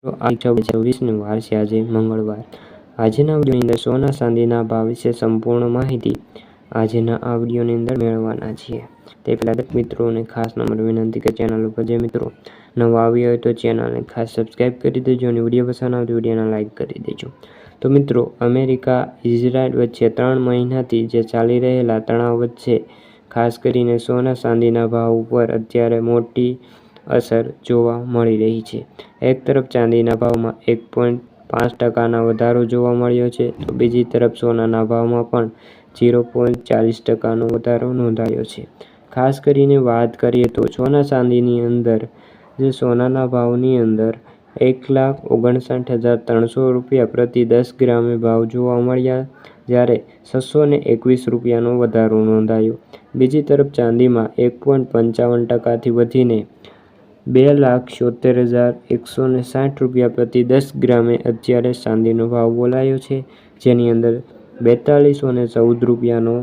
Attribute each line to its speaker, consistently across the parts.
Speaker 1: તો આ 26/26 વાર છે આજે મંગળવાર। આજના વિડીયોની અંદર સોના ચાંદીના ભાવ વિશે સંપૂર્ણ માહિતી આજના આ વિડીયોની અંદર મેળવવાના છીએ। તે પહેલાં દરેક મિત્રોને ખાસ નમ્ર વિનંતી કે ચેનલ ઉપર જે મિત્રો નવા આવ્યા હોય તો ચેનલને ખાસ સબસ્ક્રાઈબ કરી દેજો અને વિડીયો પસંદ આવે તો વિડીયોને લાઇક કરી દેજો। તો મિત્રો, અમેરિકા ઇઝરાયલ વચ્ચે 3 મહિનાથી જે ચાલી રહેલા તણાવ વચ્ચે ખાસ કરીને સોના ચાંદીના ભાવ ઉપર અત્યારે મોટી અસર જોવા મળી રહી છે। એક તરફ ચાંદીના ભાવમાં 1.5% વધારો જોવા મળ્યો છે, તો બીજી તરફ સોનાના ભાવમાં પણ 0.40% વધારો નોંધાયો છે। ખાસ કરીને વાત કરીએ તો સોના ચાંદીની અંદર સોનાના ભાવની અંદર 1,59,300 રૂપિયા પ્રતિ 10 ગ્રામે ભાવ જોવા મળ્યા, જ્યારે 621 રૂપિયાનો વધારો નોંધાયો। બીજી તરફ ચાંદીમાં 1.55% વધીને 2,77,160 રૂપિયા પ્રતિ 10 ગ્રામે અત્યારે ચાંદીનો ભાવ બોલાયો છે, જેની અંદર 4,214 રૂપિયાનો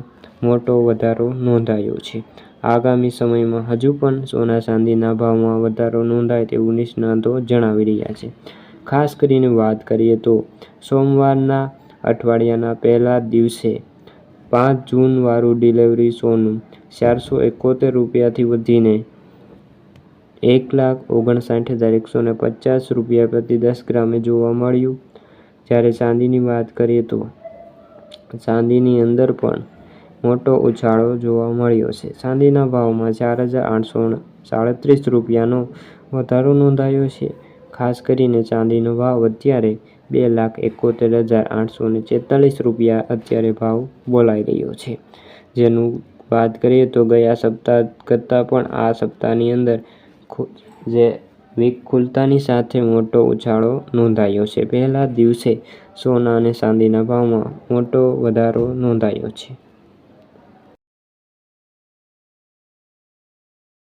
Speaker 1: મોટો વધારો નોંધાયો છે। આગામી સમયમાં હજુ પણ સોના ચાંદીના ભાવમાં વધારો નોંધાય તેવું નિષ્ણાતો જણાવી રહ્યા છે। ખાસ કરીને વાત કરીએ તો સોમવારના અઠવાડિયાના પહેલા દિવસે 5 જૂન વાળું ડિલિવરી સોનું 471 રૂપિયાથી વધીને 1,59,150 રૂપિયા પ્રતિ 10 ગ્રામે જોવા મળ્યું। જ્યારે ચાંદીની વાત કરીએ તો ચાંદીની અંદર પણ મોટો ઉછાળો જોવા મળ્યો છે। ચાંદીના ભાવમાં 4,837 રૂપિયાનો વધારો નોંધાયો છે। ખાસ કરીને ચાંદીનો ભાવ અત્યારે 2,71,846 રૂપિયા અત્યારે ભાવ બોલાઈ રહ્યો છે। જેનું વાત કરીએ તો ગયા સપ્તાહ કરતાં પણ આ સપ્તાહની અંદર જે વીક ખુલતાની સાથે મોટો ઉછાળો નોંધાયો છે। પહેલા દિવસે સોના અને ચાંદીના ભાવમાં મોટો વધારો નોંધાયો છે।